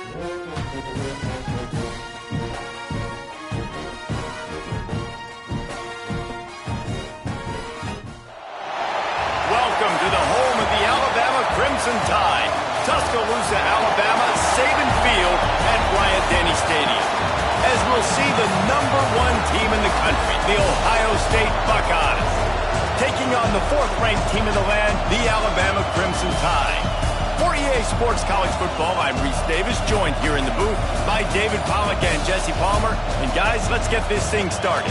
Welcome to the home of the Alabama Crimson Tide, Tuscaloosa, Alabama, Saban Field at Bryant-Denny Stadium. As we'll see the #1 team in the country, the Ohio State Buckeyes, taking on the 4th-ranked team in the land, the Alabama Crimson Tide. For EA Sports College Football, I'm Reese Davis, joined here in the booth by David Pollack and Jesse Palmer. And guys, let's get this thing started.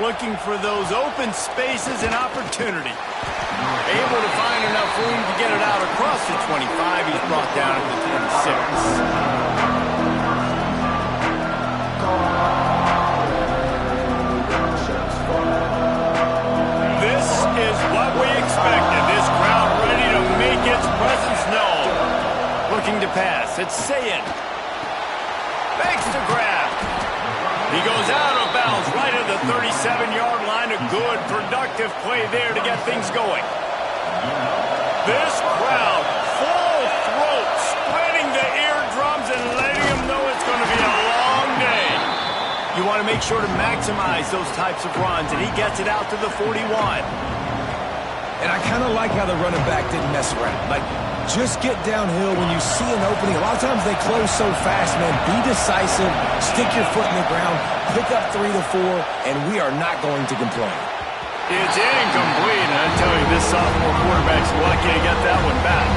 Looking for those open spaces and opportunity. Able to find enough room to get it out across the 25. He's brought down at the 26. This is what we expected. This crowd ready to make its presence known. Looking to pass. It's Sayin. Makes the grab. He goes out of bounds right at the 37-yard line. A good, productive play there to get things going. This crowd, full throat, splitting the eardrums and letting them know it's going to be a long day. You want to make sure to maximize those types of runs, and he gets it out to the 41. And I kind of like how the running back didn't mess around. Like, just get downhill when you see an opening. A lot of times they close so fast, man. Be decisive, stick your foot in the ground, pick up 3 to 4, and we are not going to complain. It's incomplete, and I tell you, this sophomore quarterback's lucky to get that one back.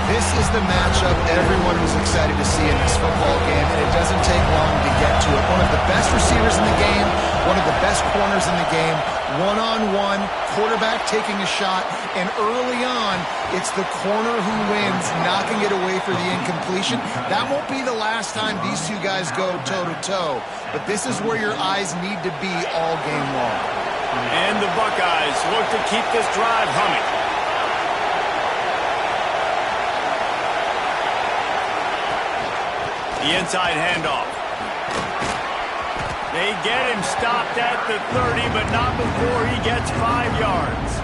This is the matchup everyone was excited to see in this football game, and it doesn't take long to get to it. One of the best receivers in the game, one of the best corners in the game, one-on-one, quarterback taking a shot, and early on, it's the corner who wins, knocking it away for the incompletion. That won't be the last time these two guys go toe-to-toe, but this is where your eyes need to be all game long. And the Buckeyes look to keep this drive humming. The inside handoff. They get him stopped at the 30, but not before he gets 5 yards.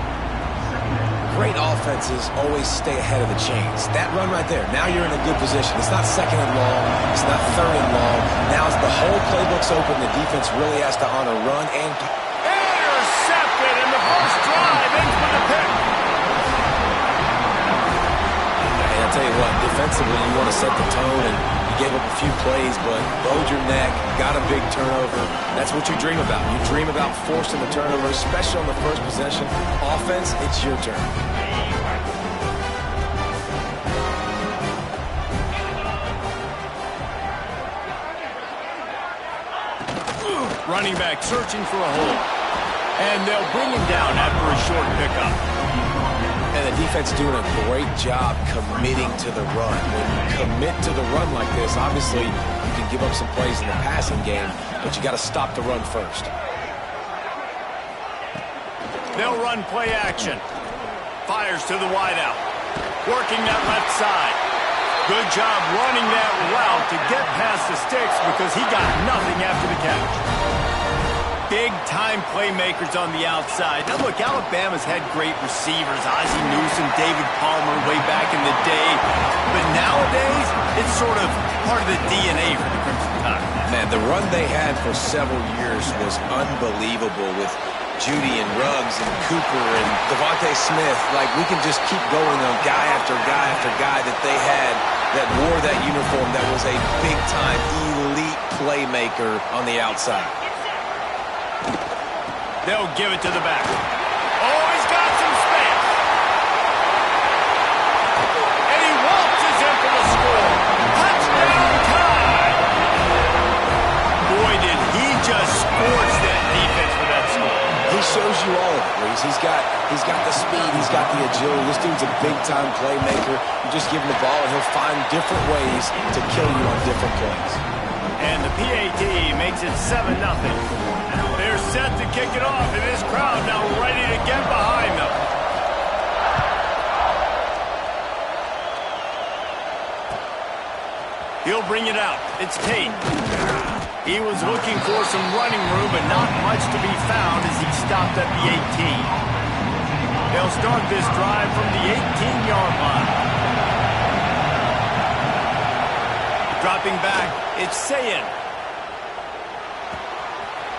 Great offenses always stay ahead of the chains. That run right there, now you're in a good position. It's not 2nd and long. It's not 3rd and long. Now the whole playbook's open. The defense really has to honor run and... Intercepted in the first drive. In for the pick. And I'll tell you what, defensively, you want to set the tone, and you gave up a few plays, but bowed your neck, got a big turnover. That's what you dream about. You dream about forcing the turnover, especially on the first possession. Offense, it's your turn. Running back searching for a hole. And they'll bring him down after a short pickup. And the defense doing a great job committing to the run. When you commit to the run like this, obviously you can give up some plays in the passing game, but you got to stop the run first. They'll run play action. Fires to the wideout. Working that left side. Good job running that route to get past the sticks because he got nothing after the catch. Big-time playmakers on the outside. Now, look, Alabama's had great receivers. Ozzie Newsome, David Palmer way back in the day. But nowadays, it's sort of part of the DNA for the Crimson Tide. Man, the run they had for several years was unbelievable with Judy and Ruggs and Cooper and Devontae Smith. Like, we can just keep going on guy after guy after guy that they had that wore that uniform that was a big-time elite playmaker on the outside. They'll give it to the back. Oh, he's got some space. And he waltzes in for the score. Touchdown time. Boy, did he just scorch that defense. shows you all of it, Reese. He's got the speed, he's got the agility. This dude's a big-time playmaker. You just give him the ball, and he'll find different ways to kill you on different points. And the PAT makes it 7-0. They're set to kick it off, and this crowd now ready to get behind them. He'll bring it out. It's Tate. He was looking for some running room, but not much to be found as he stopped at the 18. They'll start this drive from the 18-yard line. Dropping back, it's Sayin.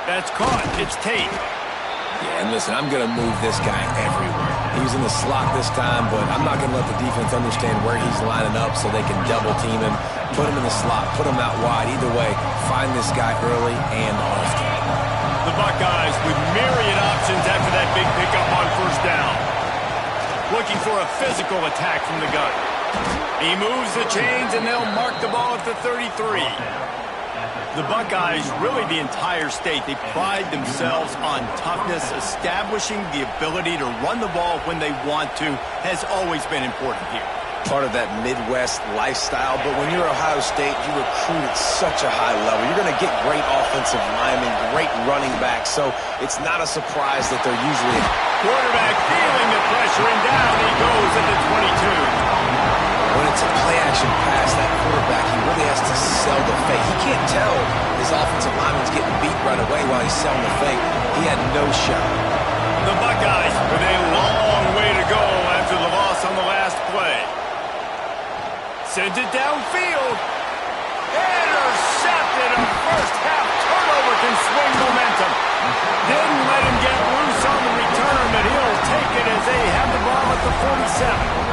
That's caught. It's Tate. Yeah, and listen, I'm going to move this guy everywhere. He's in the slot this time, but I'm not going to let the defense understand where he's lining up so they can double-team him, put him in the slot, put him out wide. Either way, find this guy early and often. The Buckeyes with myriad options after that big pickup on first down. Looking for a physical attack from the gun. He moves the chains, and they'll mark the ball at the 33. The Buckeyes, really the entire state, they pride themselves on toughness. Establishing the ability to run the ball when they want to has always been important here. Part of that Midwest lifestyle, but when you're Ohio State, you recruit at such a high level. You're going to get great offensive linemen, great running backs, so it's not a surprise that they're usually... Quarterback feeling the pressure, and down he goes at the 22. When it's a play-action pass, that quarterback, he really has to sell the fake. He can't tell his offensive lineman's getting beat right away while he's selling the fake. He had no shot. The Buckeyes with a long way to go after the loss on the last play. Sends it downfield. Intercepted. A first-half turnover can swing momentum. Didn't let him get loose on the return, but he'll take it as they have the ball at the 47.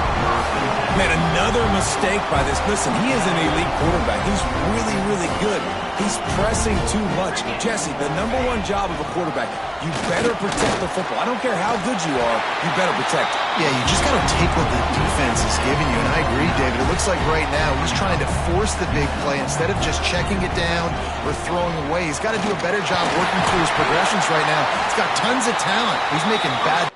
Man, another mistake by this. Listen, he is an elite quarterback. He's really, really good. He's pressing too much. Jesse, the #1 job of a quarterback, you better protect the football. I don't care how good you are, you better protect it. Yeah, you just got to take what the defense is giving you, and I agree, David. It looks like right now he's trying to force the big play instead of just checking it down or throwing away. He's got to do a better job working through his progressions right now. He's got tons of talent. He's making bad...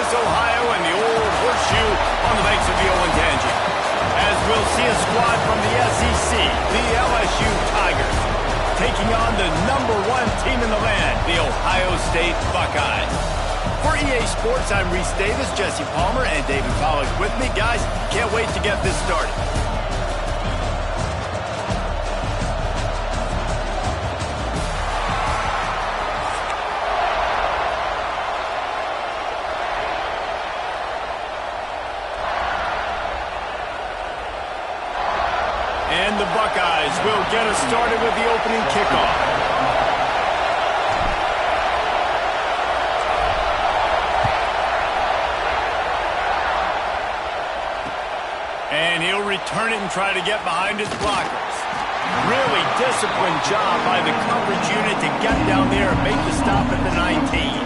Ohio, and the old horseshoe on the banks of the Olentangy. As we'll see a squad from the SEC, the LSU Tigers, taking on the #1 team in the land, the Ohio State Buckeyes. For EA Sports, I'm Reese Davis, Jesse Palmer, and David Pollack with me. Guys, can't wait to get this started. And the Buckeyes will get us started with the opening kickoff. And he'll return it and try to get behind his blockers. Really disciplined job by the coverage unit to get down there and make the stop at the 19.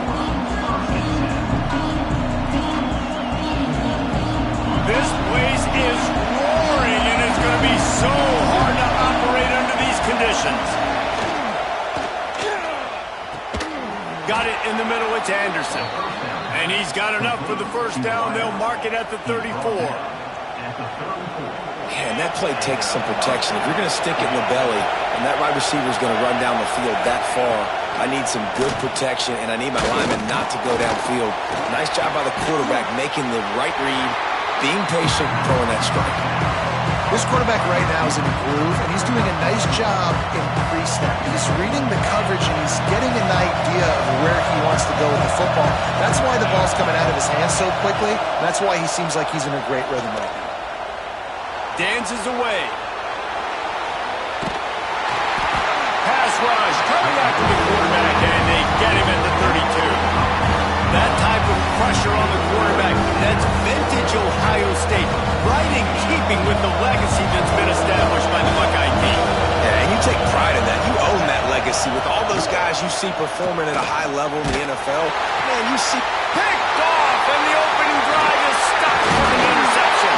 This place is roaring, and it's going to be so hard to operate under these conditions. Got it in the middle. It's Anderson. And he's got enough for the first down. They'll mark it at the 34. Man, that play takes some protection. If you're going to stick it in the belly and that wide receiver is going to run down the field that far, I need some good protection, and I need my lineman not to go downfield. Nice job by the quarterback making the right read, being patient, throwing that strike. This quarterback right now is in a groove, and he's doing a nice job in pre-snap. He's reading the coverage, and he's getting an idea of where he wants to go with the football. That's why the ball's coming out of his hands so quickly. That's why he seems like he's in a great rhythm right now. Dances away. That type of pressure on the quarterback, that's vintage Ohio State, right in keeping with the legacy that's been established by the Buckeye team. Yeah, and you take pride in that. You own that legacy with all those guys you see performing at a high level in the NFL. Man, you see... Picked off, and the opening drive is stopped for an interception.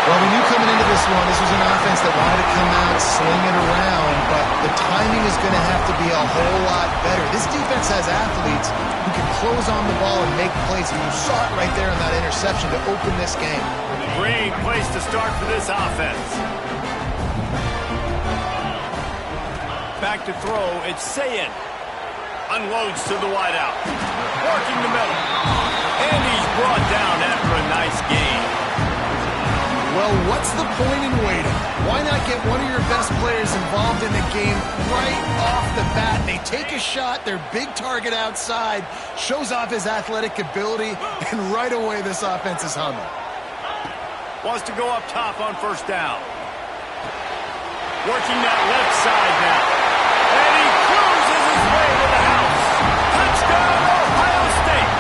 Well, we knew coming into this one, this was an offense that wanted to come out, sling it around, but the timing is going to have to be a whole lot better. This defense has athletes who can close on the ball and make plays, and you saw it right there in that interception to open this game. Great place to start for this offense. Back to throw, it's Sayin. Unloads to the wideout. Working the middle. And he's brought down after a nice gain. Well, what's the point in waiting? Why not get one of your best players involved in the game right off the bat? They take a shot, their big target outside, shows off his athletic ability, and right away this offense is humming. Wants to go up top on first down. Working that left side now. And he cruises his way to the house. Touchdown, Ohio State.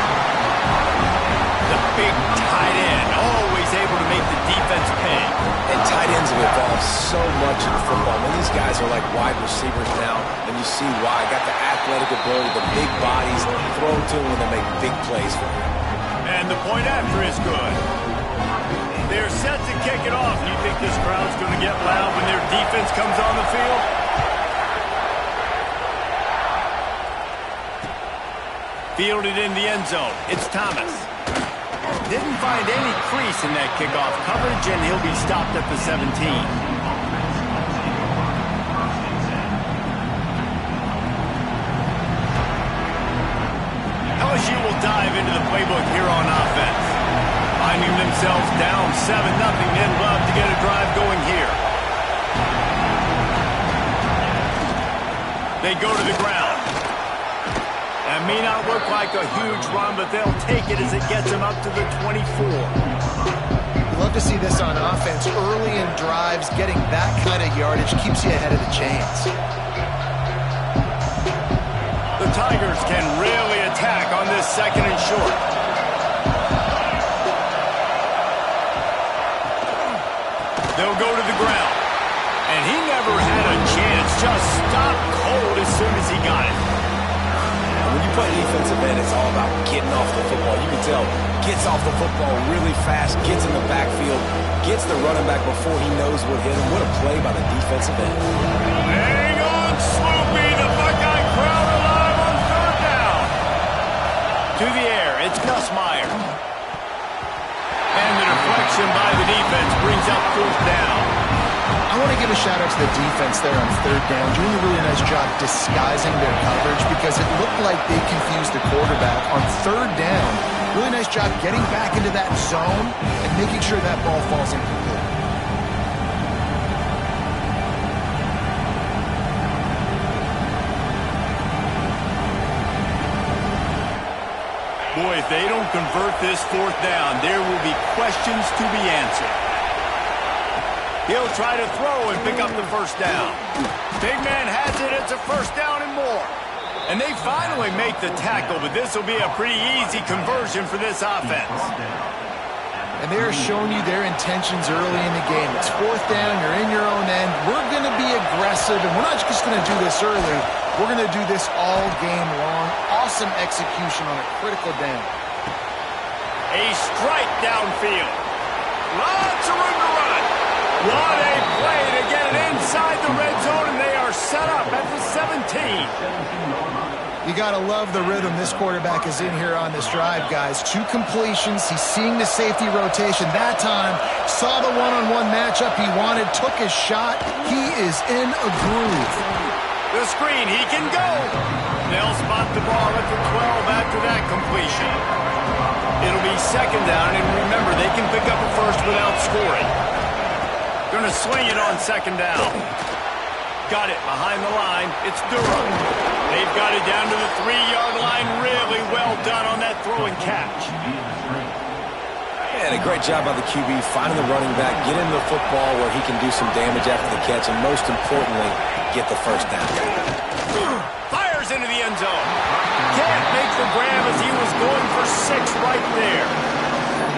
The big tight end, always able to make the defense pay. And tight ends have evolved so much in football. When these guys are like wide receivers now, and you see why. Got the athletic ability, the big bodies, throw to them when they make big plays for you. And the point after is good. They're set to kick it off. Do you think this crowd's going to get loud when their defense comes on the field? Fielded in the end zone. It's Thomas. Didn't find any crease in that kickoff coverage, and he'll be stopped at the 17. LSU will dive into the playbook here on offense. Finding themselves down 7-0, they'd love to get a drive going here. They go to the ground. That may not look like a huge run, but they'll take it as it gets them up to the 24. Love to see this on offense. Early in drives, getting that kind of yardage keeps you ahead of the chains. The Tigers can really attack on this second and short. They'll go to the ground. And he never had a chance. Just stopped cold as soon as he got it. When you play defensive end, it's all about getting off the football. You can tell, gets off the football really fast, gets in the backfield, gets the running back before he knows what hit him. What a play by the defensive end. Hang on, Sloopy. The Buckeye crowd alive on third down. To the air, it's Gus Meyer. And the deflection by the defense brings up fourth down. I want to give a shout-out to the defense there on third down, doing a really nice job disguising their coverage because it looked like they confused the quarterback on third down. Really nice job getting back into that zone and making sure that ball falls incomplete. Boy, if they don't convert this fourth down, there will be questions to be answered. He'll try to throw and pick up the first down. Big man has it. It's a first down and more. And they finally make the tackle, but this will be a pretty easy conversion for this offense. And they're showing you their intentions early in the game. It's fourth down. You're in your own end. We're going to be aggressive, and we're not just going to do this early. We're going to do this all game long. Awesome execution on a critical down. A strike downfield. Lots of room to run. What a play to get it inside the red zone, and they are set up at the 17. You got to love the rhythm this quarterback is in here on this drive, guys. 2 completions. He's seeing the safety rotation. That time, saw the one-on-one matchup he wanted, took his shot. He is in a groove. The screen, he can go. They'll spot the ball at the 12 after that completion. It'll be second down, and remember, they can pick up a first without scoring. Going to swing it on second down. Got it behind the line. It's Durham. They've got it down to the 3-yard line. Really well done on that throw and catch. And a great job by the QB finding the running back, get him the football where he can do some damage after the catch, and most importantly, get the first down. Fires into the end zone. can't make the grab as he was going for 6 right there.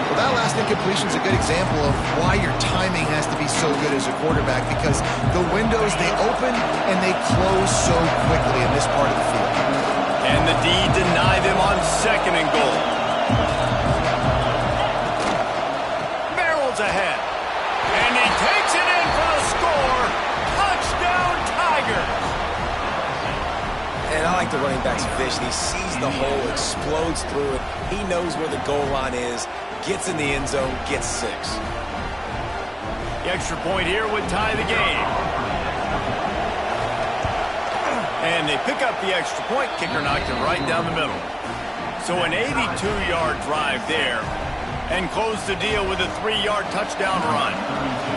Well, that last incompletion is a good example of why your timing has to be so good as a quarterback, because the windows, they open and they close so quickly in this part of the field. And the D denied them on 2nd and goal. Barrels ahead. And he takes it in for the score. Touchdown, Tigers. And I like the running back's vision. He sees the hole, explodes through it. He knows where the goal line is, gets in the end zone, gets 6. The extra point here would tie the game. And they pick up the extra point. Kicker knocked it right down the middle. So an 82-yard drive there, and close the deal with a 3-yard touchdown run.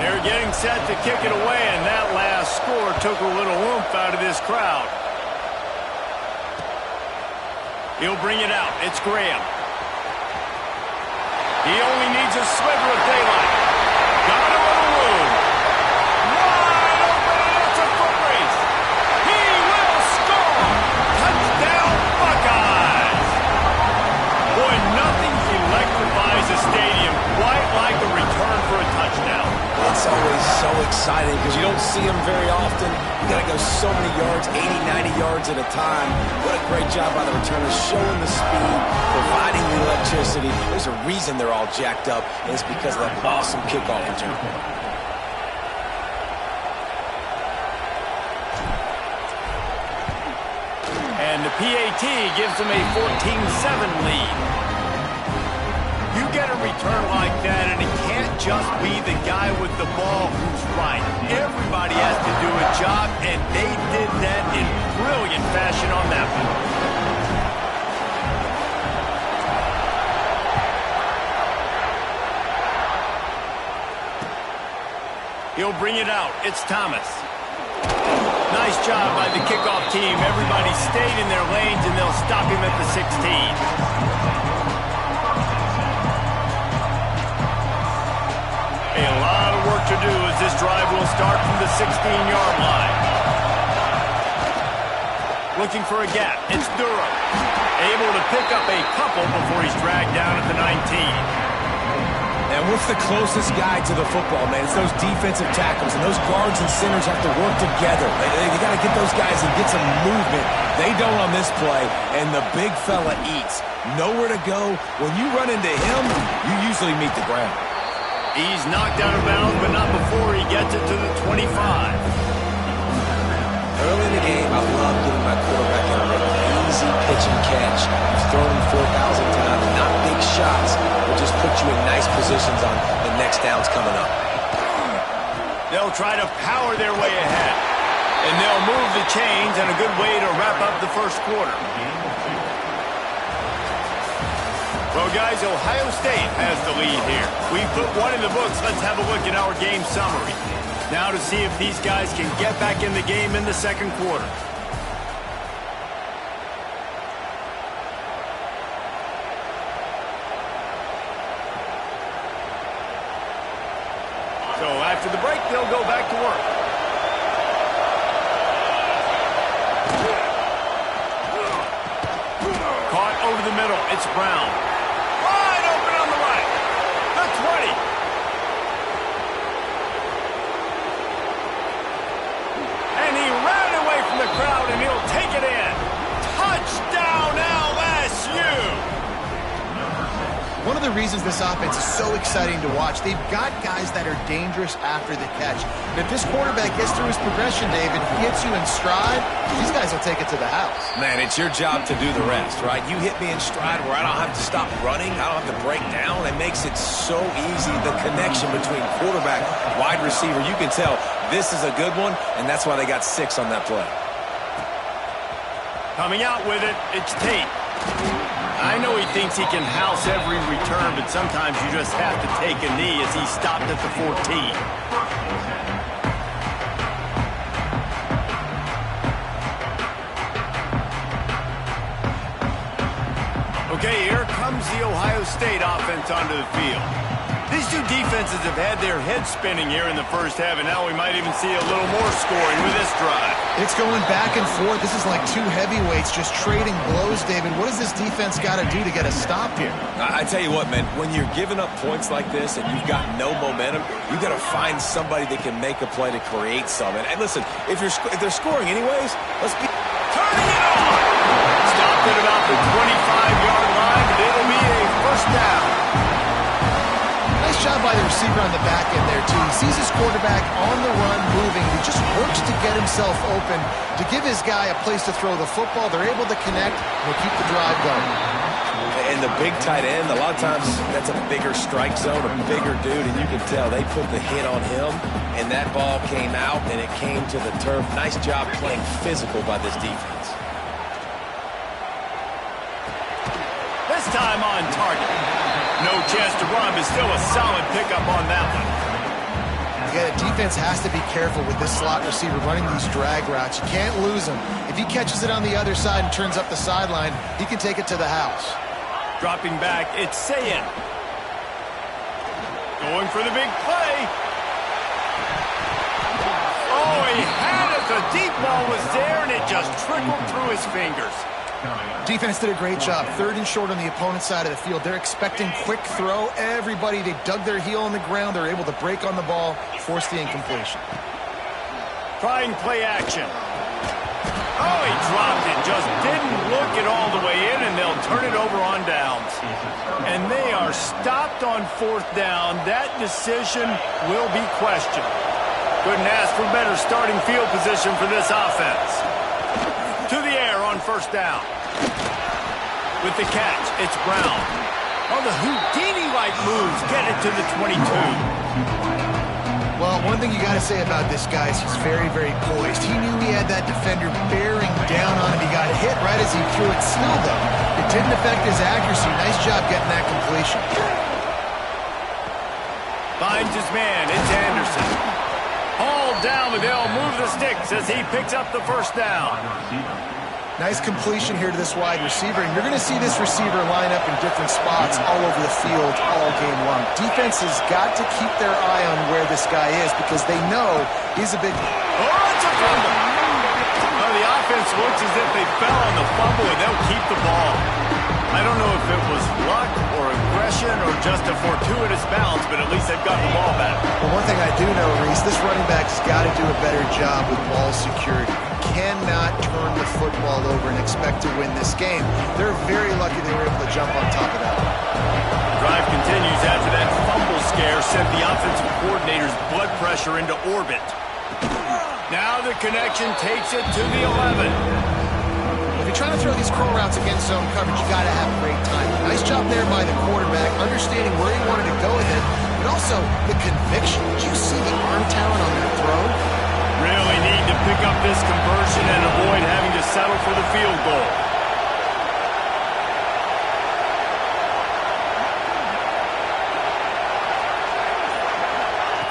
They're getting set to kick it away, and that last score took a little oomph out of this crowd. He'll bring it out. It's Graham. He only needs a sliver of daylight. Got a little room. Wide open, and it's a foot race. He will score. Touchdown, Buckeyes. Boy, nothing electrifies a stadium quite like a return for a touchdown. It's always so exciting because you don't see them very often. You got to go so many yards, 80, 90 yards at a time. What a great job by the returners, showing the speed, providing the electricity. There's a reason they're all jacked up, and it's because of that awesome kickoff return. And the PAT gives them a 14-7 lead. You get a return like that, and it can't just be the guy with the ball who's right. Everybody has to do a job, and they did that in brilliant fashion on that one. He'll bring it out. It's Thomas. Nice job by the kickoff team. Everybody stayed in their lanes, and they'll stop him at the 16. A lot of work to do as this drive will start from the 16-yard line. Looking for a gap. It's Durham. Able to pick up a couple before he's dragged down at the 19. And what's the closest guy to the football, man? It's those defensive tackles, and those guards and centers have to work together. They got to get those guys and get some movement. They don't on this play, and the big fella eats. Nowhere to go. When you run into him, you usually meet the ground. He's knocked out of bounds, but not before he gets it to the 25. Early in the game, I love giving my quarterback a little easy pitch and catch. He's thrown him 4,000 times, not big shots, but just put you in nice positions on the next downs coming up. They'll try to power their way ahead, and they'll move the chains, and a good way to wrap up the first quarter. Well, guys, Ohio State has the lead here. We put one in the books. Let's have a look at our game summary. Now to see if these guys can get back in the game in the second quarter. So after the break, they'll go back to work. Caught over the middle. It's Brown. Wide open on the right. The 20. And he ran away from the crowd, and he'll take it in. Touchdown, LSU. One of the reasons this offense is so exciting to watch, they've got guys that are dangerous after the catch. And if this quarterback gets through his progression, David, gets you in stride, these guys will take it to the house. Man, it's your job to do the rest, right? You hit me in stride where I don't have to stop running. I don't have to break down. It makes it so easy, the connection between quarterback, wide receiver. You can tell this is a good one, and that's why they got 6 on that play. Coming out with it, it's Tate. I know he thinks he can house every return, but sometimes you just have to take a knee as he stopped at the 14. Okay, here comes the Ohio State offense onto the field. These two defenses have had their heads spinning here in the first half, and now we might even see a little more scoring with this drive. It's going back and forth. This is like two heavyweights just trading blows, David. What does this defense got to do to get a stop here? I tell you what, man, when you're giving up points like this and you've got no momentum, you got to find somebody that can make a play to create some. And listen, if they're scoring anyways, let's be turning it on. Stopped at about the 25-yard line, and it'll be a first down. Nice job by the receiver on the back end there, too. He sees his quarterback on the run moving. He just works to get himself open to give his guy a place to throw the football. They're able to connect, and they'll keep the drive going. And the big tight end, a lot of times that's a bigger strike zone, a bigger dude, and you can tell they put the hit on him, and that ball came out, and it came to the turf. Nice job playing physical by this defense. This time on target. No chance to run, but still a solid pickup on that one. Yeah, the defense has to be careful with this slot receiver running these drag routes. You can't lose him. If he catches it on the other side and turns up the sideline, he can take it to the house. Dropping back, it's Sayin. Going for the big play. Oh, he had it. The deep ball was there, and it just trickled through his fingers. Defense did a great job. 3rd and short on the opponent's side of the field. They're expecting quick throw. Everybody, they dug their heel on the ground. They're able to break on the ball, force the incompletion. Trying play action. Oh, he dropped it. Just didn't look it all the way in, and they'll turn it over on downs. And they are stopped on 4th down. That decision will be questioned. Couldn't ask for better starting field position for this offense. To the air on 1st down. With the catch, it's Brown. Oh, the Houdini-like moves get it to the 22. Well, one thing you got to say about this guy is he's very, very poised. He knew he had that defender bearing down on him. He got hit right as he threw it. Still, though, it didn't affect his accuracy. Nice job getting that completion. Finds his man. It's Anderson. Hauled down, but they'll move the sticks as he picks up the 1st down. Nice completion here to this wide receiver, and you're going to see this receiver line up in different spots all over the field all game long. Defense has got to keep their eye on where this guy is because they know he's a big... Oh, it's a fumble! Oh, the offense looks as if they fell on the fumble, and they'll keep the ball. I don't know if it was luck or aggression or just a fortuitous bounce, but at least they've got the ball back. Well, one thing I do know, Reese, this running back's got to do a better job with ball security. Cannot turn the football over and expect to win this game. They're very lucky they were able to jump on top of that. Drive continues after that fumble scare sent the offensive coordinator's blood pressure into orbit. Now the connection takes it to the 11. If you're trying to throw these curl routes against zone coverage, you got to have great time. Nice job there by the quarterback, understanding where he wanted to go with it, but also the conviction. Did you see the arm talent on that throw? Really need to pick up this conversion and avoid having to settle for the field goal.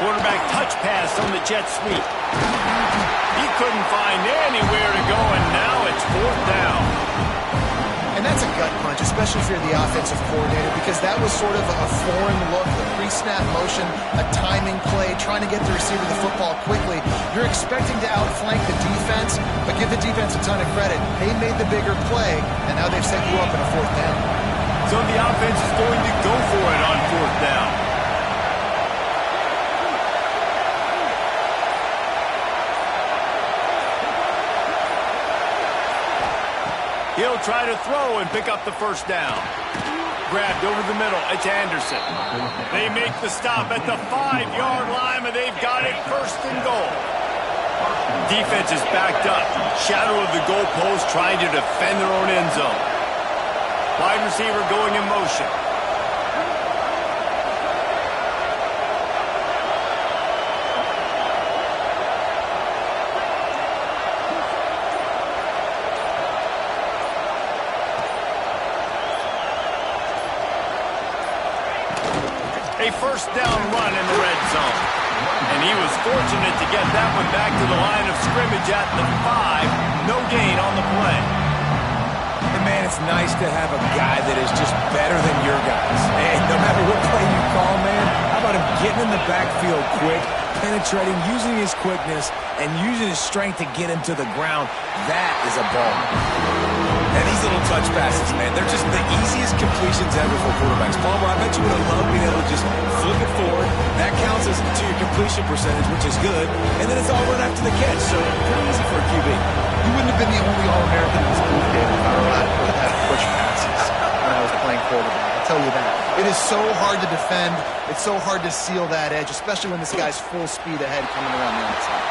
Quarterback touch pass on the jet sweep. He couldn't find anywhere to go, and now it's 4th down. And that's a gut punch, especially if you're the offensive coordinator, because that was sort of a foreign look, the pre-snap motion, a timing play, trying to get the receiver the football quickly. You're expecting to outflank the defense, but give the defense a ton of credit. They made the bigger play, and now they've set you up in a 4th down. So the offense is going to go for it on 4th down. He'll try to throw and pick up the 1st down. Grabbed over the middle. It's Anderson. They make the stop at the 5-yard line, and they've got it 1st and goal. Defense is backed up. Shadow of the goalpost trying to defend their own end zone. Wide receiver going in motion. A 1st down run in the red zone. And he was fortunate to get that one back to the line of scrimmage at the 5. No gain on the play. And man, if it's nice to have a guy that is just better than your guys. And no matter what play you call, man, how about him getting in the backfield quick, penetrating, using his quickness, and using his strength to get him to the ground? That is a ball. And these little touch passes, man, they're just the easiest completions ever for quarterbacks. Palmer, I bet you would have loved being able to just flip it forward. That counts as to your completion percentage, which is good. And then it's all run after the catch, so pretty easy for a QB. You wouldn't have been the only All-American in this booth game if I were not to have push passes when I was playing quarterback. I'll tell you that. It is so hard to defend. It's so hard to seal that edge, especially when this guy's full speed ahead coming around the outside.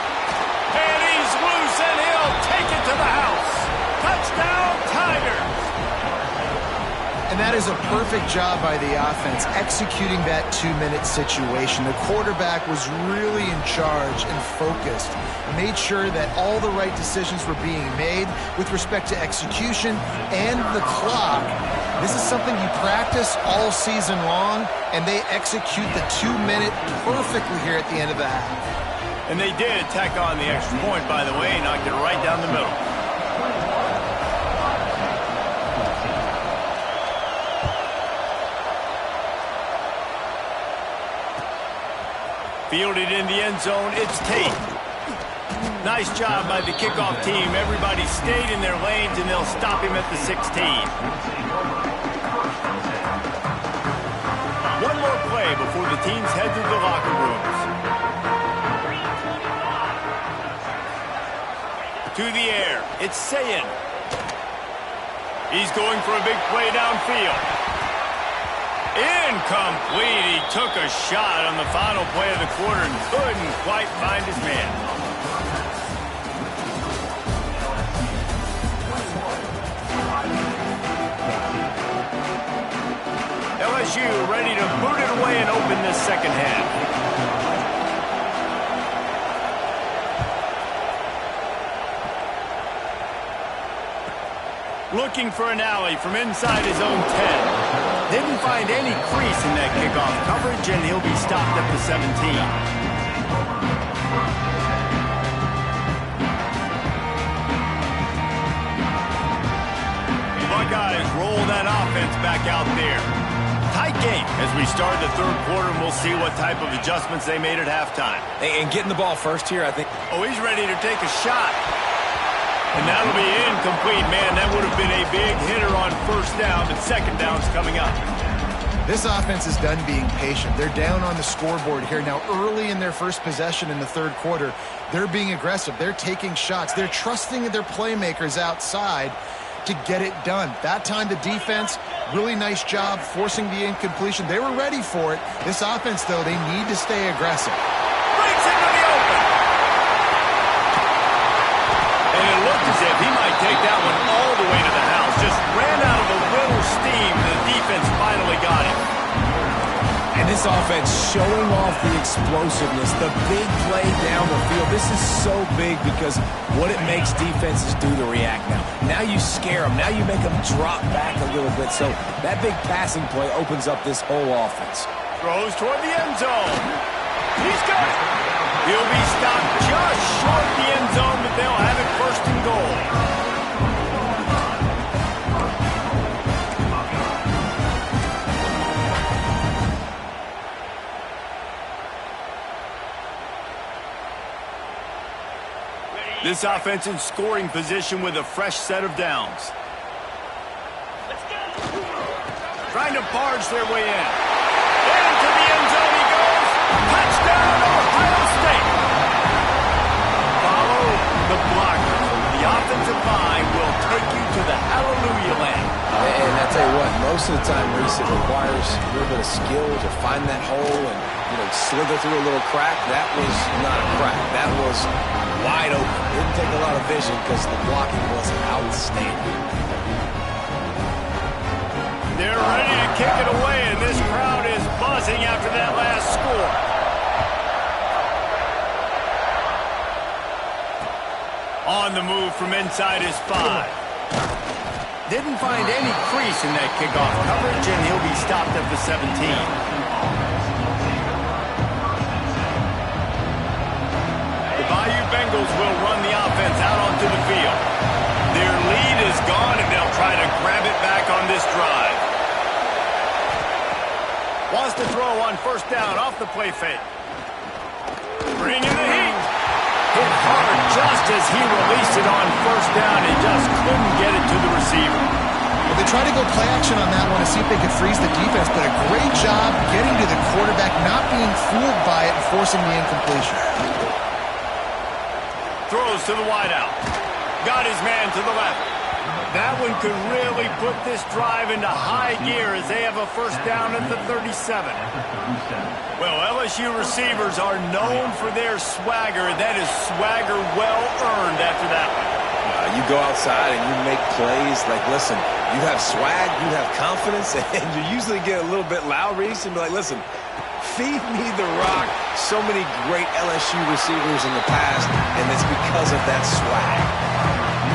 And he's loose, and he'll take it to the house. Touchdown, Tigers! And that is a perfect job by the offense, executing that 2-minute situation. The quarterback was really in charge and focused, made sure that all the right decisions were being made with respect to execution and the clock. This is something you practice all season long, and they execute the 2-minute perfectly here at the end of the half. And they did tack on the extra point, by the way, knocked it right down the middle. Fielded in the end zone, it's Tate. Nice job by the kickoff team. Everybody stayed in their lanes, and they'll stop him at the 16. One more play before the teams head to the locker rooms. To the air, it's Sayin. He's going for a big play downfield. Incomplete. He took a shot on the final play of the quarter and couldn't quite find his man. LSU ready to boot it away and open this second half. Looking for an alley from inside his own 10. Didn't find any crease in that kickoff coverage, and he'll be stopped at the 17. Buckeyes roll that offense back out there. Tight game as we start the third quarter, and we'll see what type of adjustments they made at halftime. And getting the ball first here, I think. Oh, he's ready to take a shot. And that'll be incomplete, man. That would have been a big hitter on first down, but second down's coming up. This offense is done being patient. They're down on the scoreboard here. Now, early in their first possession in the third quarter, they're being aggressive. They're taking shots. They're trusting their playmakers outside to get it done. That time, the defense, really nice job forcing the incompletion. They were ready for it. This offense, though, they need to stay aggressive. Breaks into the open. And it looked as if he might take that one all the way to the house. Just ran out of a little steam. The defense finally got him. And this offense showing off the explosiveness, the big play down the field. This is so big because what it makes defenses do to react now. Now you scare them. Now you make them drop back a little bit. So that big passing play opens up this whole offense. Throws toward the end zone. He's got it. He'll be stopped just short of the end zone, but they'll have it first and goal. This offense in scoring position with a fresh set of downs. Trying to barge their way in. Into the end zone he goes. Touchdown, Ohio State. Follow the blocker. The offensive line will take you to the hallelujah land. And I tell you what, most of the time, Reese, it requires a little bit of skill to find that hole and, slither through a little crack. That was not a crack. That was wide open. Didn't take a lot of vision because the blocking was outstanding. They're ready to kick it away, and this crowd is buzzing after that last score. On the move from inside his 5. Didn't find any crease in that kickoff coverage, and he'll be stopped at the 17. Bengals will run the offense out onto the field. Their lead is gone, and they'll try to grab it this drive. Wants to throw on first down off the play fake. Bringing the heat. Hit hard just as he released it on first down. He just couldn't get it to the receiver. Well, they tried to go play action on that one to see if they could freeze the defense, but a great job getting to the quarterback, not being fooled by it, and forcing the incompletion. Throws to the wideout. Got his man to the left. That one could really put this drive into high gear as they have a first down at the 37. Well, LSU receivers are known for their swagger. That is swagger well earned after that one. You go outside and you make plays. Like, listen, you have swag, you have confidence, and you usually get a little bit loud, Reese, and be like, listen, feed me the rock. So many great LSU receivers in the past, and it's because of that swag.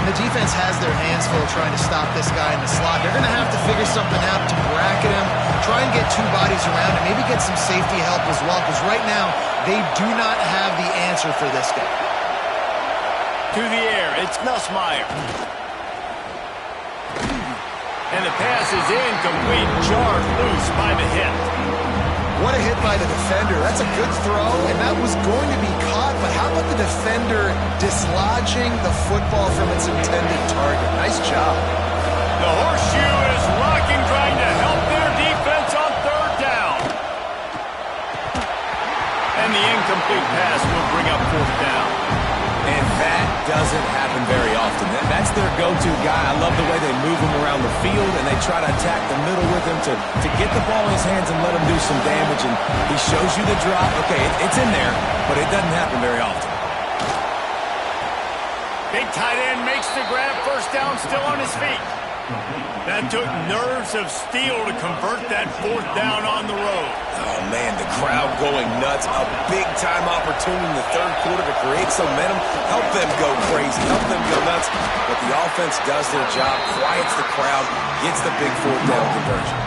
The defense has their hands full trying to stop this guy in the slot. They're going to have to figure something out to bracket him, try and get two bodies around him, maybe get some safety help as well, because right now they do not have the answer for this guy. To the air, it's Nussmeier. And the pass is incomplete, jarred loose by the hit. What a hit by the defender. That's a good throw, and that was going to be caught, but how about the defender dislodging the football from its intended target? Nice job. The horseshoe is rocking, trying to help their defense on third down. And the incomplete pass will bring up fourth down. And that doesn't happen very often. That's their go-to guy. I love the way they move him around the field, and they try to attack the middle with him to get the ball in his hands and let him do some damage. And he shows you the drop. Okay, it's in there, but it doesn't happen very often. Big tight end makes the grab, first down, still on his feet. That took nerves of steel to convert that fourth down on the road. Oh, man, the crowd going nuts. A big-time opportunity in the third quarter to create some momentum, help them go crazy, help them go nuts. But the offense does their job, quiets the crowd, gets the big fourth down conversion.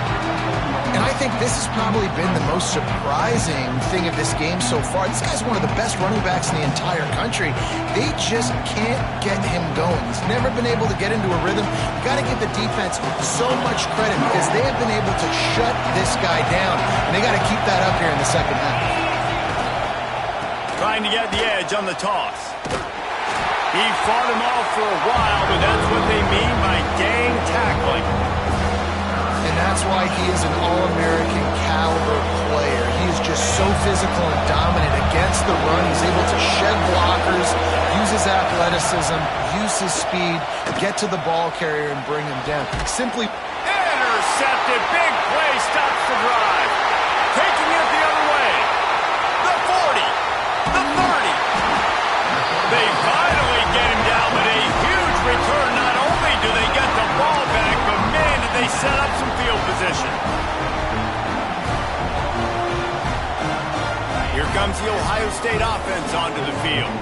And I think this has probably been the most surprising thing of this game so far. This guy's one of the best running backs in the entire country. They just can't get him going. He's never been able to get into a rhythm. You got to give the defense so much credit because they have been able to shut this guy down. And they got to keep that up here in the second half. Trying to get the edge on the toss. He fought him off for a while, but that's what they mean by gang tackling. And that's why he is an All-American caliber player. He is just so physical and dominant against the run. He's able to shed blockers, use his athleticism, use his speed, get to the ball carrier and bring him down. Simply intercepted. Big play stops the drive. Taking it the other way. The 40. The 30. They finally get him down, but a huge return. Not only do they get the ball back, but man, did they set up some field position. Here comes the Ohio State offense onto the field.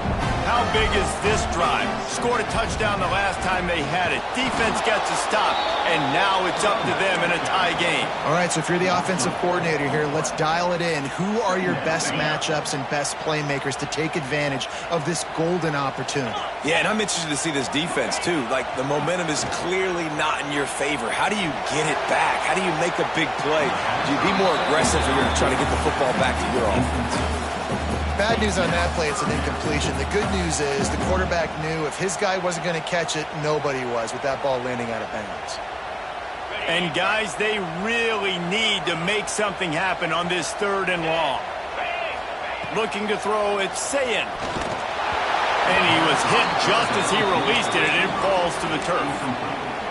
How big is this drive? Scored a touchdown the last time they had it. Defense gets a stop, and now it's up to them in a tie game. All right, so if you're the offensive coordinator here, let's dial it in. Who are your best matchups and best playmakers to take advantage of this golden opportunity? Yeah, and I'm interested to see this defense, too. Like, the momentum is clearly not in your favor. How do you get it back? How do you make a big play? Do you be more aggressive or you're trying to get the football back to your offense? Bad news on that play, it's an incompletion. The good news is the quarterback knew if his guy wasn't going to catch it, nobody was with that ball landing out of bounds. And guys, they really need to make something happen on this third and long. Looking to throw, it's Sayin. And he was hit just as he released it, and it falls to the turf.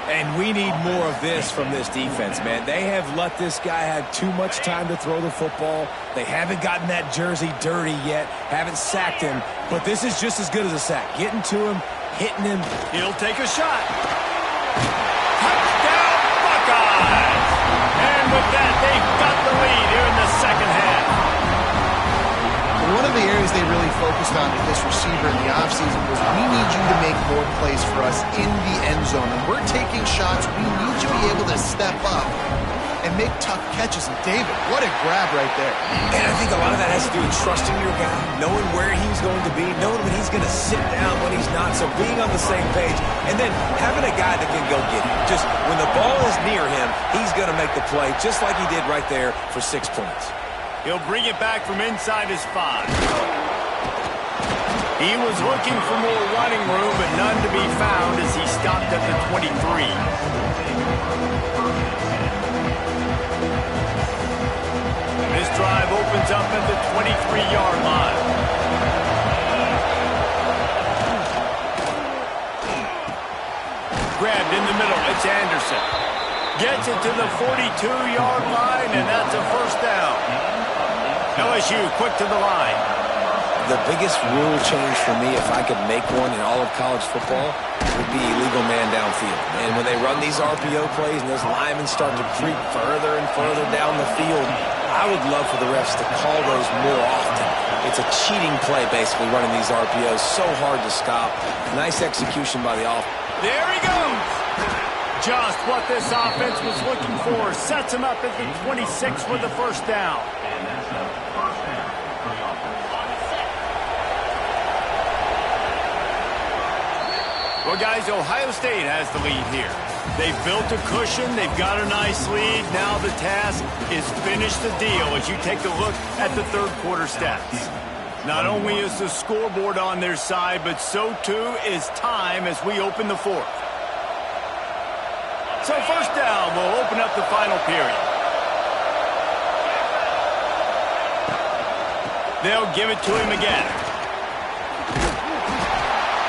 And we need more of this from this defense, man. They have let this guy have too much time to throw the football. They haven't gotten that jersey dirty yet, haven't sacked him. But this is just as good as a sack. Getting to him, hitting him. He'll take a shot. Touchdown, Buckeyes! And with that, they've got the lead here in the second half. One of the areas they really focused on with this receiver in the offseason was we need you to make more plays for us in the end zone. And we're taking shots. We need you to be able to step up and make tough catches. And David, what a grab right there. And I think a lot of that has to do with trusting your guy, knowing where he's going to be, knowing when he's going to sit down, when he's not. So being on the same page, and then having a guy that can go get it. Just when the ball is near him, he's going to make the play, just like he did right there for 6 points. He'll bring it back from inside his 5. He was looking for more running room, but none to be found as he stopped at the 23. This drive opens up at the 23-yard line. Grabbed in the middle. It's Anderson. Gets it to the 42-yard line, and that's a first down. LSU quick to the line. The biggest rule change for me, if I could make one in all of college football, would be illegal man downfield. And when they run these RPO plays and those linemen start to creep further and further down the field, I would love for the refs to call those more often. It's a cheating play, basically, running these RPOs. So hard to stop. Nice execution by the offense. There he goes. Just what this offense was looking for. Sets him up at the 26 for the first down. Well, guys, Ohio State has the lead here. They've built a cushion. They've got a nice lead. Now the task is finish the deal as you take a look at the third quarter stats. Not only is the scoreboard on their side, but so too is time as we open the fourth. So first down will open up the final period. They'll give it to him again.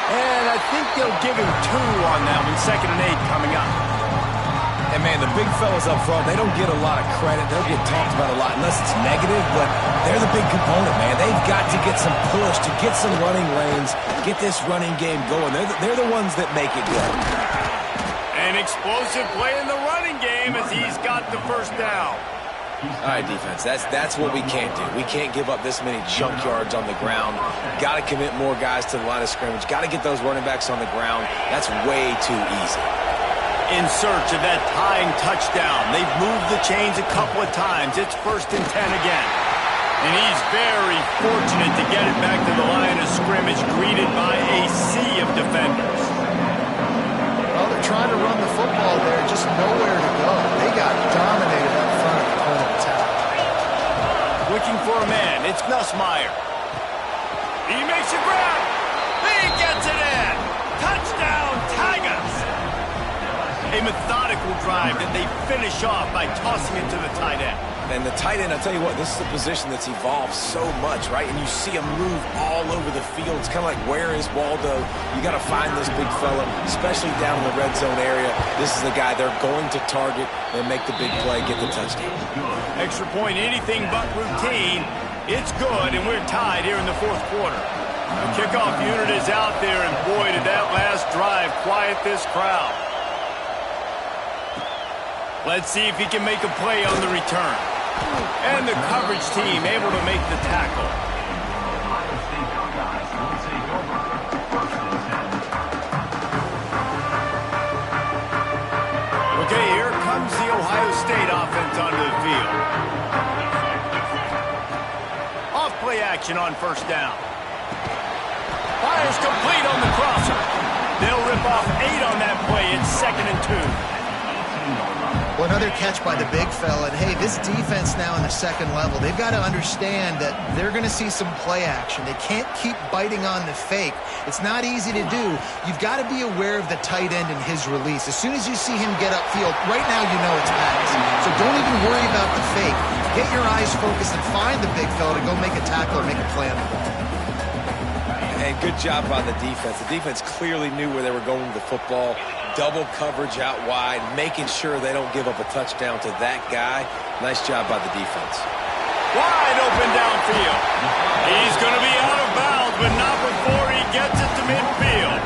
And I think they'll give him 2 on that one. 2nd and 8 coming up. And, man, the big fellas up front, they don't get a lot of credit. They'll get talked about a lot unless it's negative, but they're the big component, man. They've got to get some push, to get some running lanes, get this running game going. They're the ones that make it go. An explosive play in the running game as he's got the first down. All right, defense, that's what we can't do. We can't give up this many junk yards on the ground. Got to commit more guys to the line of scrimmage. Got to get those running backs on the ground. That's way too easy. In search of that tying touchdown. They've moved the chains a couple of times. It's 1st and 10 again. And he's very fortunate to get it back to the line of scrimmage, greeted by a sea of defenders. Well, they're trying to run the football there, just nowhere to go. They got dominated up front of the opponent attack. Looking for a man. It's Nussmeier. He makes a grab. He gets it in. Touchdown, Tigers. A methodical drive that they finish off by tossing it to the tight end. And the tight end, I'll tell you what, this is a position that's evolved so much, right? And you see him move all over the field. It's kind of like, where is Waldo? You got to find this big fella, especially down in the red zone area. This is the guy they're going to target and make the big play, get the touchdown. Extra point, anything but routine. It's good, and we're tied here in the fourth quarter. The kickoff unit is out there, and boy, did that last drive quiet this crowd. Let's see if he can make a play on the return. And the coverage team able to make the tackle. Okay, here comes the Ohio State offense onto the field. Off play action on first down. Fires complete on the crosser. They'll rip off 8 on that play. It's 2nd and 2. Well, another catch by the big fella. And, hey, this defense now in the second level, they've got to understand that they're going to see some play action. They can't keep biting on the fake. It's not easy to do. You've got to be aware of the tight end and his release. As soon as you see him get upfield, right now you know it's pass. So don't even worry about the fake. Get your eyes focused and find the big fella to go make a tackle or make a play on the ball. And good job by the defense. The defense clearly knew where they were going with the football. Double coverage out wide, making sure they don't give up a touchdown to that guy. Nice job by the defense. Wide open downfield. He's going to be out of bounds, but not before he gets it to midfield.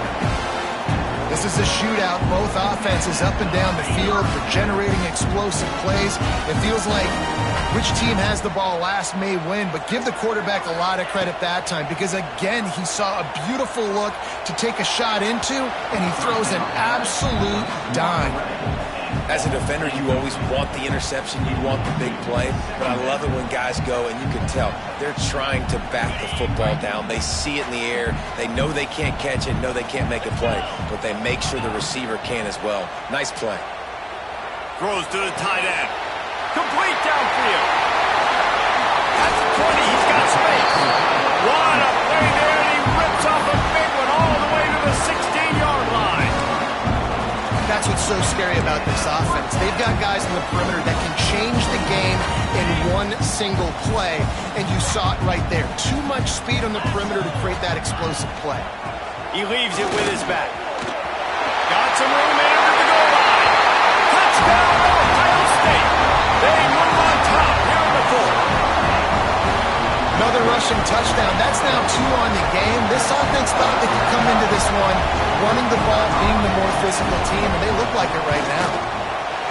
This is a shootout. Both offenses up and down the field for generating explosive plays. It feels like which team has the ball last may win, but give the quarterback a lot of credit that time because, again, he saw a beautiful look to take a shot into, and he throws an absolute dime. As a defender, you always want the interception, you want the big play, but I love it when guys go, and you can tell they're trying to back the football down. They see it in the air. They know they can't catch it, know they can't make a play, but they make sure the receiver can as well. Nice play. Throws to the tight end. Complete downfield. That's 20. He's got space. What a play there, and he rips off a big one all the way to the 16-yard line. That's what's so scary about this offense. They've got guys in the perimeter that can change the game in one single play, and you saw it right there. Too much speed on the perimeter to create that explosive play. He leaves it with his back. Got some room in under the goal line. Touchdown, Ohio State. They move on top here in the fourth. Another rushing touchdown. That's now 2 on the game. This offense thought they could come into this one running the ball, being the more physical team, and they look like it right now.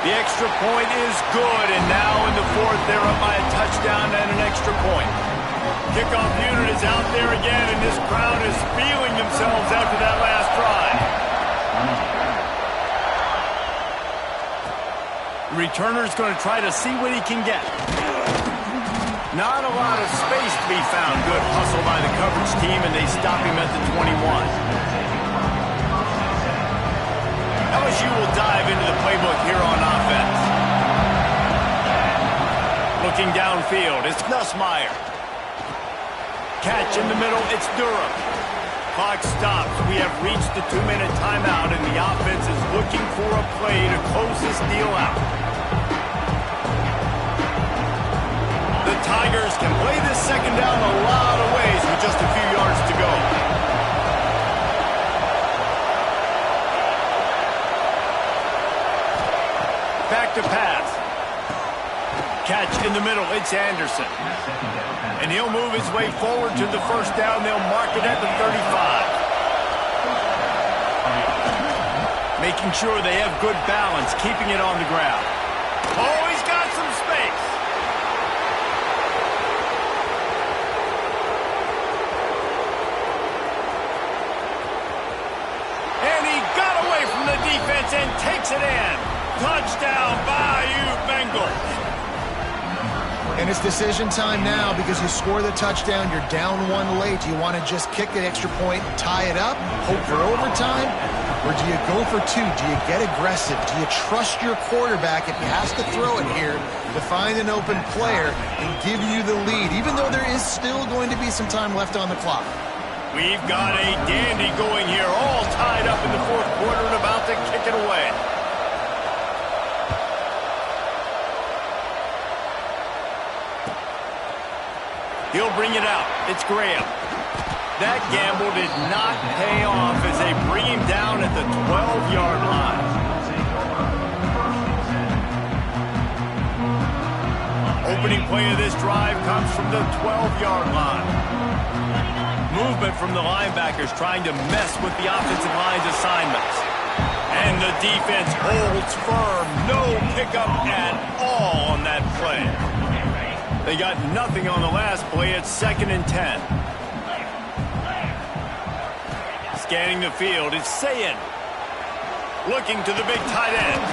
The extra point is good, and now in the fourth, they're up by a touchdown and an extra point. Kickoff unit is out there again, and this crowd is feeling themselves after that last drive. The returner's going to try to see what he can get. Not a lot of space to be found. Good hustle by the coverage team, and they stop him at the 21. LSU will dive into the playbook here on offense. Looking downfield, it's Nussmeier. Catch in the middle, it's Durham. Clock stops. We have reached the 2-minute timeout, and the offense is looking for a play to close this deal out. The Tigers can play this second down a lot of ways with just a few yards to go. Back to pass. Catch in the middle, it's Anderson. And he'll move his way forward to the first down. They'll mark it at the 35. Making sure they have good balance, keeping it on the ground. Oh, he's got some space. And he got away from the defense and takes it in. Touchdown, Bayou Bengals. And it's decision time now because you score the touchdown, you're down 1 late. Do you want to just kick the extra point and tie it up, hope for overtime? Or do you go for 2? Do you get aggressive? Do you trust your quarterback if he has to throw it here to find an open player and give you the lead, even though there is still going to be some time left on the clock? We've got a dandy going here, all tied up in the fourth quarter and about to kick it away. He'll bring it out. It's Graham. That gamble did not pay off as they bring him down at the 12-yard line. Opening play of this drive comes from the 12-yard line. Movement from the linebackers trying to mess with the offensive line's assignments. And the defense holds firm. No pickup at all on that play. They got nothing on the last play. It's 2nd and 10. Scanning the field, it's Sayin. Looking to the big tight end.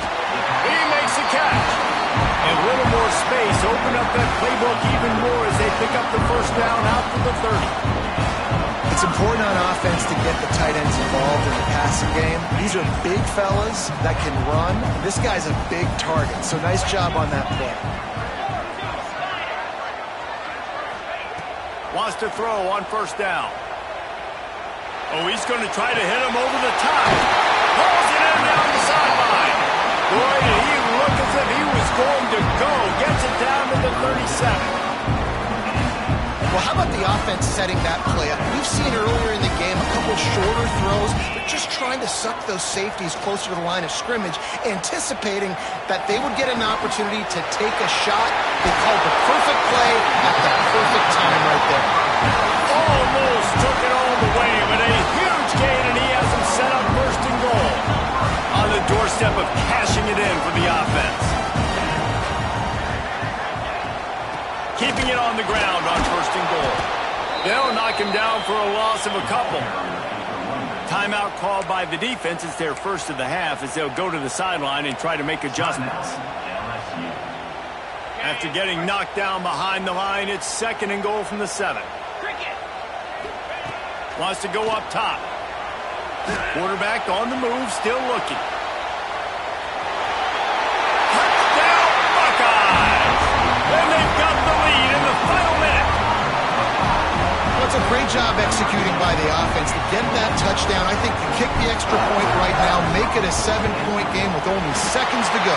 He makes the catch. And a little more space. Open up that playbook even more as they pick up the first down out to the 30. It's important on offense to get the tight ends involved in the passing game. These are big fellas that can run. This guy's a big target, so nice job on that play. Wants to throw on first down. Oh, he's going to try to hit him over the top. Pulls it in down the sideline. Boy, did he look as if he was going to go. Gets it down to the 37. Well, how about the offense setting that play up? We've seen earlier in the game a couple shorter throws. They're just trying to suck those safeties closer to the line of scrimmage, anticipating that they would get an opportunity to take a shot. They called the perfect play at the perfect time right there. Almost took it all the way, but a huge gain, and he has him set up first and goal. On the doorstep of cashing it in for the offense. Keeping it on the ground on first and goal. They'll knock him down for a loss of a couple. timeout called by the defense. It's their first of the half as they'll go to the sideline and try to make adjustments. After getting knocked down behind the line, it's 2nd and goal from the 7. Wants to go up top. Quarterback on the move, still looking. Touchdown, Buckeyes! And they've got the lead in the final minute. Well, it's a great job executing by the offense to get that touchdown. I think you kick the extra point right now, make it a 7-point game with only seconds to go.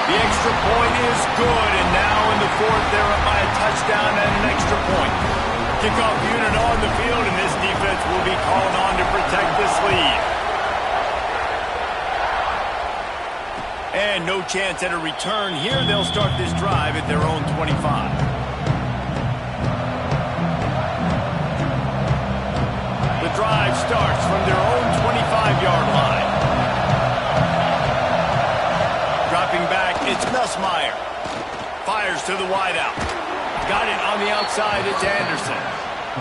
The extra point is good, and now in the 4th, they're up by a touchdown and an extra point. Kickoff unit on the field, and this defense will be called on to protect this lead. And no chance at a return here. They'll start this drive at their own 25. The drive starts from their own 25-yard line. Dropping back, it's Nussmeier. Fires to the wideout. Got it on the outside, it's Anderson.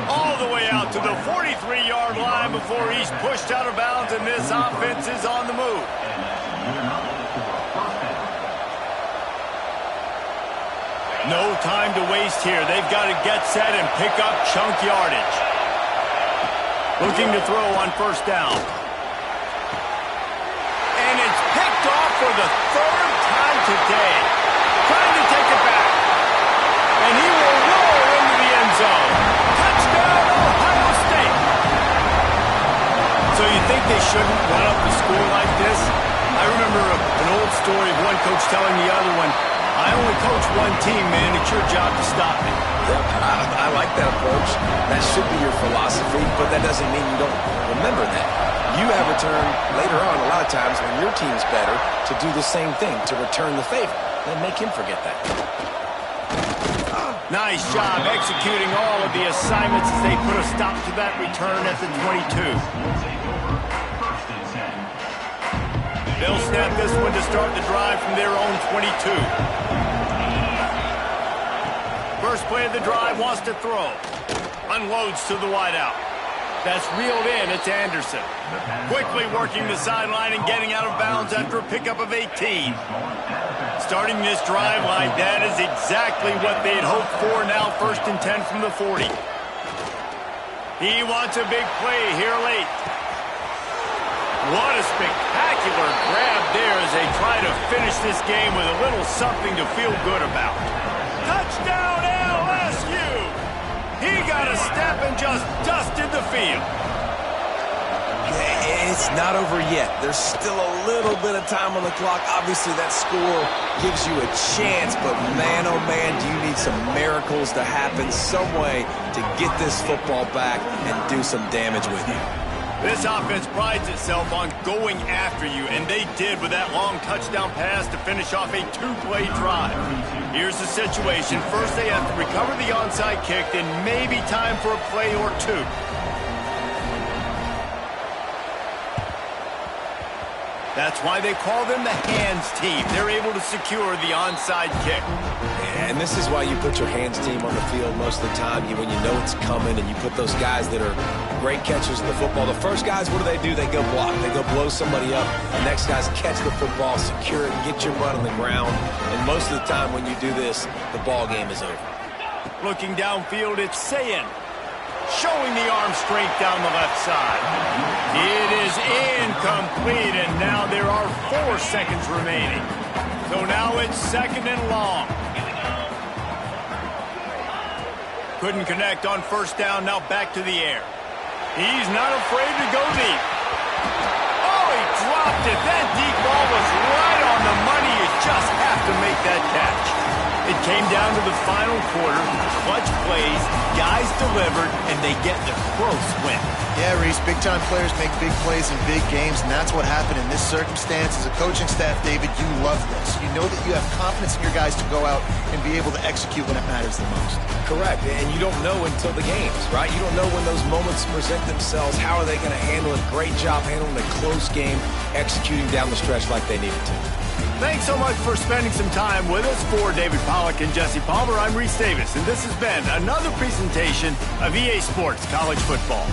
All the way out to the 43-yard line before he's pushed out of bounds, and this offense is on the move. No time to waste here. They've got to get set and pick up chunk yardage. Looking to throw on 1st down. And it's picked off for the 3rd time today. Trying to take it back. And he will roll into the end zone. Touchdown, Ohio State. So you think they shouldn't run up the score like this? I remember an old story of one coach telling the other one, I only coach one team, man. It's your job to stop me. Yep, I like that approach. That should be your philosophy, but that doesn't mean you don't remember that. You have a turn later on, a lot of times, when your team's better, to do the same thing, to return the favor. Then make him forget that. Nice job executing all of the assignments as they put a stop to that return at the 22. They'll snap this one to start the drive from their own 22. First play of the drive, wants to throw. Unloads to the wideout. That's reeled in, it's Anderson. Quickly working the sideline and getting out of bounds after a pickup of 18. Starting this drive like that is exactly what they'd hoped for. Now 1st and 10 from the 40. He wants a big play here late. What a spectacular grab there as they try to finish this game with a little something to feel good about. Touchdown LSU! He got a step and just dusted the field. It's not over yet. There's still a little bit of time on the clock. Obviously, that score gives you a chance, but man, oh man, do you need some miracles to happen, some way to get this football back and do some damage with you. This offense prides itself on going after you, and they did with that long touchdown pass to finish off a 2-play drive. Here's the situation. First, they have to recover the onside kick, then maybe time for a play or two. That's why they call them the hands team. They're able to secure the onside kick. And this is why you put your hands team on the field most of the time. When you know it's coming and you put those guys that are great catchers of the football. The first guys, what do? They go block. They go blow somebody up. The next guys catch the football, secure it, and get your butt on the ground. And most of the time when you do this, the ball game is over. Looking downfield, it's Sayin. Showing the arm strength down the left side. It is incomplete, and now there are 4 seconds remaining. So now it's 2nd and long. Couldn't connect on 1st down, now back to the air. He's not afraid to go deep. Oh, he dropped it. That deep ball was right on the money. You just have to make that catch. It came down to the final quarter. Clutch plays, guys delivered, and they get the close win. Yeah, Reese, big-time players make big plays in big games, and that's what happened in this circumstance. As a coaching staff, David, you love this. You know that you have confidence in your guys to go out and be able to execute when it matters the most. Correct, and you don't know until the games, right? You don't know when those moments present themselves. How are they going to handle it? Great job handling a close game, executing down the stretch like they needed to. Thanks so much for spending some time with us. For David Pollack and Jesse Palmer, I'm Reese Davis, and this has been another presentation of EA Sports College Football.